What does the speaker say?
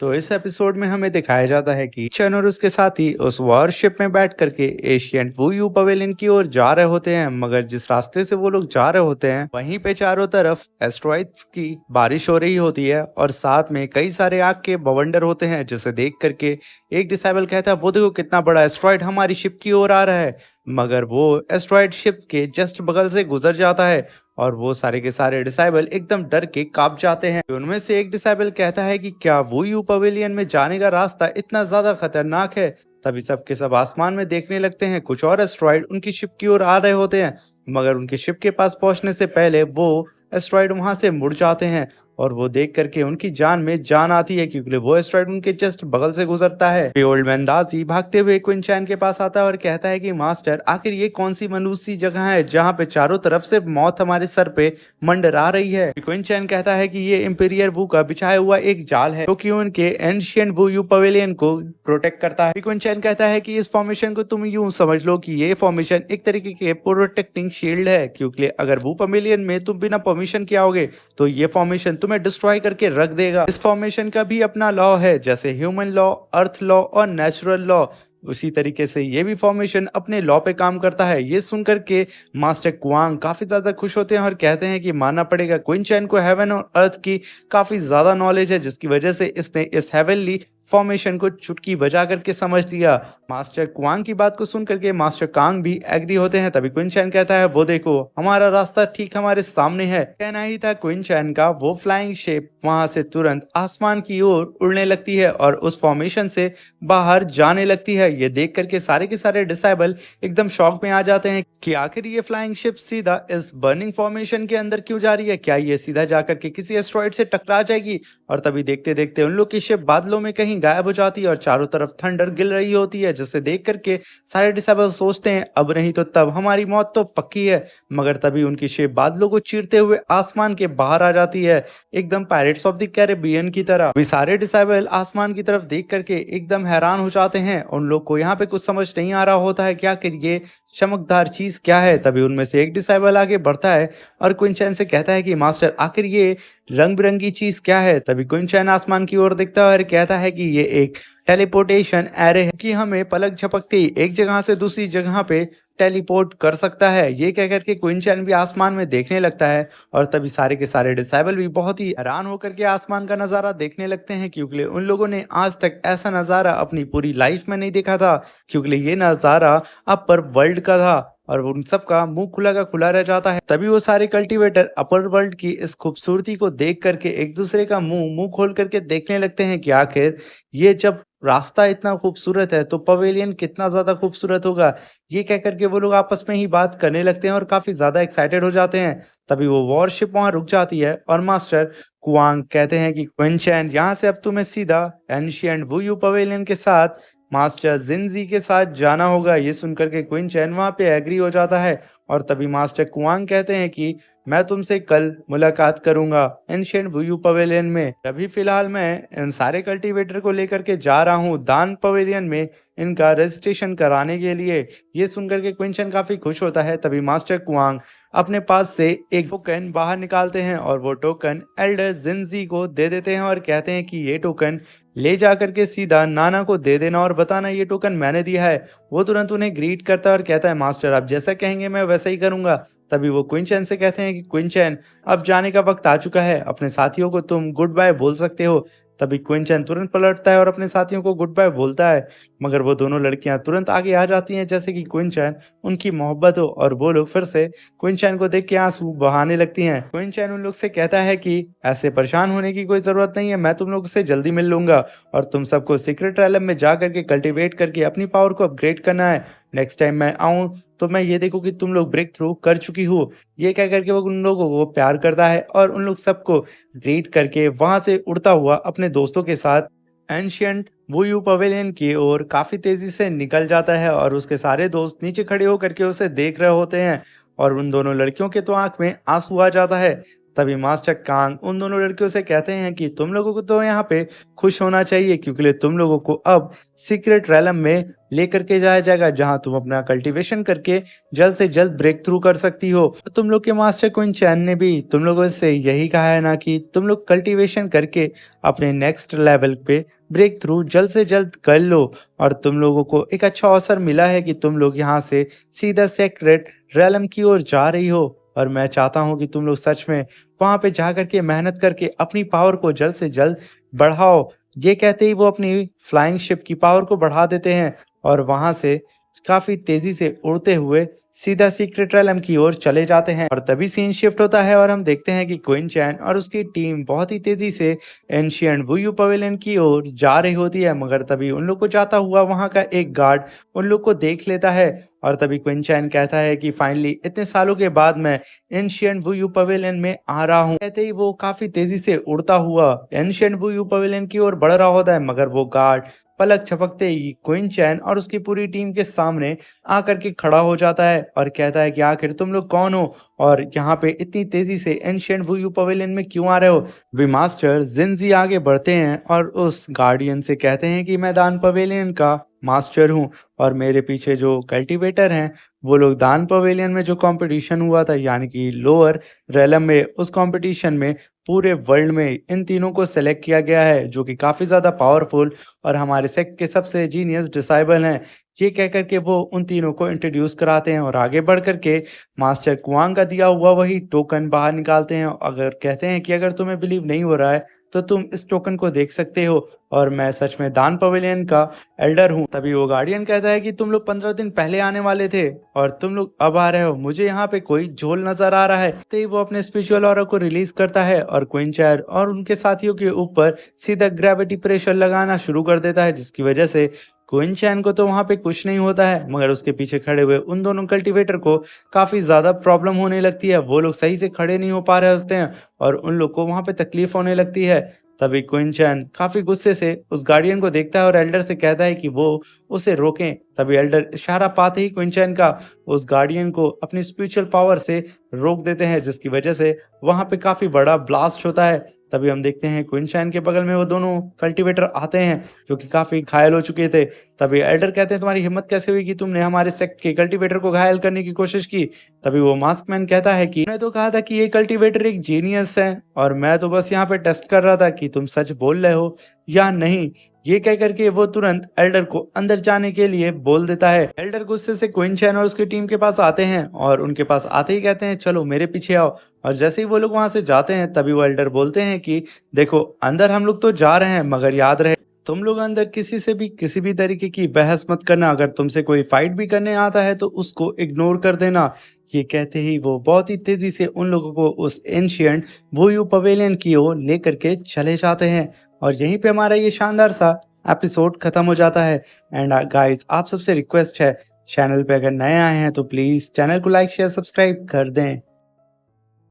तो इस एपिसोड में हमें दिखाया जाता है कि शन और उसके साथी उस वॉरशिप में बैठ करके एशियंट वुयू पवेलियन की ओर जा रहे होते हैं। मगर जिस रास्ते से वो लोग जा रहे होते हैं वहीं पे चारों तरफ एस्ट्रॉइड्स की बारिश हो रही होती है और साथ में कई सारे आग के बवंडर होते हैं, जिसे देख करके एक डिसाइबल कहता है वो देखो कितना बड़ा एस्ट्रॉइड हमारी शिप की ओर आ रहा है। मगर वो एस्ट्रॉइड शिप के जस्ट बगल से गुजर जाता है और वो सारे के सारे डिसाइबल एकदम डर के कांप जाते हैं। उनमें से एक डिसाइबल कहता है कि क्या वो यू पवेलियन में जाने का रास्ता इतना ज्यादा खतरनाक है। तभी सब के सब आसमान में देखने लगते हैं, कुछ और एस्ट्रॉइड उनकी शिप की ओर आ रहे होते हैं। मगर उनकी शिप के पास पहुंचने से पहले वो एस्ट्रॉइड वहां से मुड़ जाते हैं और वो देख करके उनकी जान में जान आती है, क्योंकि वो एस्ट्रॉइड उनके जस्ट बगल से गुजरता है। ओल्ड मैन दासी भागते हुए क्विन चैन के पास आता है और कहता है कि मास्टर, आखिर ये कौन सी मनुष्य सी जगह है जहाँ पे चारों तरफ से मौत हमारे सर पे मंडरा रही है। क्विन चैन कहता है कि ये इंपीरियर वू का बिछाया हुआ एक जाल है जो कि उनके एंशियंट वू यू पवेलियन को प्रोटेक्ट करता है। क्विन चैन कहता है कि इस फॉर्मेशन को तुम यूं समझ लो कि ये फॉर्मेशन एक तरीके के प्रोटेक्टिंग शील्ड है, क्योंकि अगर वू पवेलियन में तुम बिना परमिशन के आओगे तो ये फॉर्मेशन तुम्हें डिस्ट्रॉय करके रख देगा। इस फॉर्मेशन का भी अपना लॉ है, जैसे ह्यूमन लॉ, अर्थ लॉ और नेचुरल लॉ। उसी तरीके से ये भी फॉर्मेशन अपने लॉ पे काम करता है। ये सुनकर के मास्टर कुआंग काफी ज्यादा खुश होते हैं और कहते हैं कि मानना पड़ेगा क्विन चैन को हेवन और अर्थ की काफी ज्यादा नॉलेज है, जिसकी वजह से इसने इस हेवनली फॉर्मेशन को चुटकी बजा करके समझ लिया। मास्टर कुआंग की बात को सुन करके मास्टर कांग भी एग्री होते हैं। तभी क्विन चैन कहता है वो देखो हमारा रास्ता ठीक हमारे सामने है। कहना ही था क्विन चैन का, वो फ्लाइंग शेप वहां से तुरंत आसमान की ओर उड़ने लगती है और उस फॉर्मेशन से बाहर जाने लगती है। ये देख करके सारे के सारे डिसाइबल एकदम शॉक में आ जाते हैं कि आखिर ये फ्लाइंग शिप सीधा इस बर्निंग फॉर्मेशन के अंदर क्यों जा रही है, क्या ये सीधा जाकर के किसी एस्ट्रॉइड से टकरा जाएगी। और तभी देखते देखते उन लोग की शिप बादलों में कहीं गायब हो जाती है और चारों तरफ थंडर गिर रही होती है, जिसे देख करके सारे डिसेबल सोचते हैं अब नहीं तो तब हमारी मौत तो पक्की है। मगर तभी उनकी शिप बादलों को चीरते हुए आसमान के बाहर आ जाती है, एकदम पायरेट्स ऑफ द कैरिबियन की तरह। अभी सारे डिसेबल आसमान की तरफ देख करके एकदम हैरान हो जाते हैं। उन लोग को यहाँ पे कुछ समझ नहीं आ रहा होता है क्या कि ये चमकदार चीज क्या है। तभी उनमें से एक डिसेबल आगे बढ़ता है और क्विन चैन से कहता है कि मास्टर, आखिर ये रंग बिरंगी चीज क्या है। तभी क्विन चैन आसमान की ओर देखता है और कहता है कि ये एक टेलीपोर्टेशन एरे है कि हमें पलक झपकते ही एक जगह से दूसरी जगह पे टेलीपोर्ट कर सकता है। ये कह करके क्विन चैन भी आसमान में देखने लगता है और तभी सारे के सारे डिसेबल भी बहुत ही हैरान होकर के आसमान का नज़ारा देखने लगते हैं, क्योंकि उन लोगों ने आज तक ऐसा नज़ारा अपनी पूरी लाइफ में नहीं देखा था। क्योंकि ये नज़ारा अपर वर्ल्ड का था और उन सब का मुंह खुला का खुला रह जाता है। तभी वो सारे कल्टीवेटर अपर वर्ल्ड की इस खूबसूरती को देख करके एक दूसरे का मुंह मुंह खोल करके देखने लगते हैं कि आखिर ये जब रास्ता इतना खूबसूरत है तो पवेलियन कितना ज्यादा खूबसूरत होगा। ये कह करके वो लोग आपस में ही बात करने लगते हैं और काफी ज्यादा एक्साइटेड हो जाते हैं। तभी वो वॉरशिप वहां रुक जाती है और मास्टर कुआंग कहते हैं कि क्विन चैन, यहाँ से अब तुम्हें सीधा एंशिएंट वुयू पवेलियन के साथ मास्टर जिनजी के साथ जाना होगा। ये सुनकर के क्विन चैन वहां पे एग्री हो जाता है और तभी मास्टर कुआंग कहते हैं कि मैं तुमसे कल मुलाकात करूंगा एंशिएंट वुयू पवेलियन में। अभी फिलहाल मैं इन सारे कल्टीवेटर को लेकर के जा रहा हूँ दान पवेलियन में इनका रजिस्ट्रेशन कराने के लिए। ये सुनकर के क्विन चैन काफी खुश होता है। तभी मास्टर कुआंग अपने पास से एक टोकन बाहर निकालते हैं और वो टोकन एल्डर जिनजी को दे देते हैं और कहते हैं कि ये टोकन ले जा करके सीधा नाना को दे देना और बताना ये टोकन मैंने दिया है। वो तुरंत उन्हें ग्रीट करता है और कहता है मास्टर, आप जैसा कहेंगे मैं वैसा ही करूंगा। तभी वो क्विन चैन से कहते हैं कि क्विन चैन, अब जाने का वक्त आ चुका है, अपने साथियों को तुम गुड बाय बोल सकते हो। तभी क्विन चैन तुरंत पलटता है और अपने साथियों को गुड बाय बोलता है। मगर वो दोनों लड़कियां तुरंत आगे आ जाती हैं जैसे कि क्विन चैन उनकी मोहब्बत हो और वो लोग फिर से क्विन चैन को देख के आंसू बहाने लगती हैं। क्विन चैन उन लोग से कहता है कि ऐसे परेशान होने की कोई जरूरत नहीं है, मैं तुम लोग से जल्दी मिल लूंगा और तुम सबको सीक्रेट रैलम में जा करके कल्टीवेट करके अपनी पावर को अपग्रेड करना है। नेक्स्ट टाइम मैं आऊं तो मैं ये देखूं कि तुम लोग ब्रेक थ्रू कर चुकी हो। ये कह करके वो उन लोगों को प्यार करता है और उन लोग सबको ग्रीट करके वहां से उड़ता हुआ अपने दोस्तों के साथ एंशियंट वुयू पवेलियन की ओर काफी तेजी से निकल जाता है और उसके सारे दोस्त नीचे खड़े होकर के उसे देख रहे होते हैं और उन दोनों लड़कियों के तो आंख में आंसू आ जाता है। तभी मास्टर कांग उन दोनों लड़कियों से कहते हैं कि तुम लोगों को तो यहाँ पे खुश होना चाहिए क्योंकि तुम लोगों को अब सीक्रेट रैलम में लेकर के जाया जाएगा जहां तुम अपना कल्टीवेशन करके जल्द से जल्द ब्रेक थ्रू कर सकती हो। तो तुम लोग के मास्टर क्वीन चैन ने भी तुम लोगों से यही कहा है ना कि तुम लोग कल्टीवेशन करके अपने नेक्स्ट लेवल पे ब्रेक थ्रू जल्द से जल्द कर लो। और तुम लोगों को एक अच्छा अवसर मिला है कि तुम लोग यहाँ से सीधा सीक्रेट रैलम की ओर जा रही हो और मैं चाहता हूँ कि तुम लोग सच में वहां पे जा करके मेहनत करके अपनी पावर को जल्द से जल्द बढ़ाओ। ये कहते ही वो अपनी फ्लाइंग शिप की पावर को बढ़ा देते हैं और वहां से काफी तेजी से उड़ते हुए सीधा सीक्रेट रैलम की ओर चले जाते हैं। और तभी सीन शिफ्ट होता है और हम देखते हैं कि क्वीन चैन और उसकी टीम बहुत ही तेजी से एंशिएंट वुयू पवेलियन की ओर जा रही होती है, मगर तभी उन लोग को जाता हुआ वहां का एक गार्ड उन लोग को देख लेता है। और तभी क्वीन चैन कहता है कि फाइनली इतने सालों के बाद मैं एंशिएंट वुयू पवेलियन में आ रहा हूँ। कहते ही वो काफी तेजी से उड़ता हुआ एंशिएंट वुयू पवेलियन की ओर बढ़ रहा होता है, मगर वो गार्ड पलक झपकते ही क्वीन चैन और उसकी पूरी टीम के सामने आकर के खड़ा हो जाता है और कहता है कि आखिर तुम लोग कौन हो और यहाँ पे इतनी तेजी से एंशिएंट वुयू पवेलियन में क्यों आ रहे हो। वी मास्टर जिनजी आगे बढ़ते हैं और उस गार्डियन से कहते हैं कि मैं दान पवेलियन का मास्टर हूँ और मेरे पीछे जो कल्टीवेटर हैं वो लोग दान पवेलियन में जो कंपटीशन हुआ था यानी कि लोअर रेलम में, उस कंपटीशन में पूरे वर्ल्ड में इन तीनों को सेलेक्ट किया गया है जो कि काफ़ी ज़्यादा पावरफुल और हमारे सेक्ट के सबसे जीनियस डिसाइबल हैं। ये कह कर के वो उन तीनों को इंट्रोड्यूस कराते हैं और आगे बढ़ कर के मास्टर कुआंग का दिया हुआ वही टोकन बाहर निकालते हैं। अगर कहते हैं कि अगर तुम्हें बिलीव नहीं हो रहा है तो तुम इस टोकन को देख सकते हो और मैं सच में दान पवेलियन का एल्डर हूँ। तभी वो गार्डियन कहता है कि तुम लोग 15 दिन पहले आने वाले थे और तुम लोग अब आ रहे हो, मुझे यहाँ पे कोई झोल नजर आ रहा है। तो ही वो अपने स्पिरिचुअल ऑरा को रिलीज करता है और क्वीन चैन और उनके साथियों के ऊपर सीधा ग्रेविटी प्रेशर लगाना शुरू कर देता है, जिसकी वजह से क्वीन चैन को तो वहां पे कुछ नहीं होता है, मगर उसके पीछे खड़े हुए उन दोनों कल्टीवेटर को काफी ज्यादा प्रॉब्लम होने लगती है। वो लोग सही से खड़े नहीं हो पा रहे होते हैं और उन लोग को वहां पे तकलीफ होने लगती है। तभी क्वीन चैन काफी गुस्से से उस गार्डियन को देखता है और एल्डर से कहता है कि वो उसे रोकें। तभी एल्डर इशारा पाते ही क्वीन चैन का उस गार्डियन को अपनी स्पिरिचुअल पावर से रोक देते हैं, जिसकी वजह से वहां पे काफी बड़ा ब्लास्ट होता है। तभी हम देखते हैं क्वीन चैन के बगल में वो दोनों कल्टीवेटर आते हैं जो कि काफी घायल हो चुके थे। तभी एल्डर कहते हैं तुम्हारी हिम्मत कैसे हुई कि तुमने हमारे सेक्ट के कल्टीवेटर को घायल करने की कोशिश की। तभी वो मास्कमैन कहता है कि मैंने तो कहा था कि ये कल्टीवेटर एक जीनियस है और मैं तो बस यहाँ पे टेस्ट कर रहा था कि तुम सच बोल रहे हो या नहीं। ये कह करके वो तुरंत एल्डर को अंदर जाने के लिए बोल देता है। एल्डर गुस्से से क्वीन चैन और उसकी टीम के पास आते हैं और उनके पास आते ही कहते हैं चलो मेरे पीछे आओ। और जैसे ही वो लोग वहां से जाते हैं तभी वो एल्डर बोलते हैं कि देखो अंदर हम लोग तो जा रहे हैं, मगर याद रहे तुम लोग अंदर किसी से भी किसी भी तरीके की बहस मत करना। अगर तुमसे कोई फाइट भी करने आता है तो उसको इग्नोर कर देना। ये कहते ही वो बहुत ही तेजी से उन लोगों को उस एंशिएंट वुयू पवेलियन की ओर लेकर के चले जाते हैं। और यहीं पे हमारा ये शानदार सा एपिसोड खत्म हो जाता है। एंड गाइस आप सबसे रिक्वेस्ट है, चैनल पे अगर नए आए हैं तो प्लीज चैनल को लाइक शेयर सब्सक्राइब कर दें।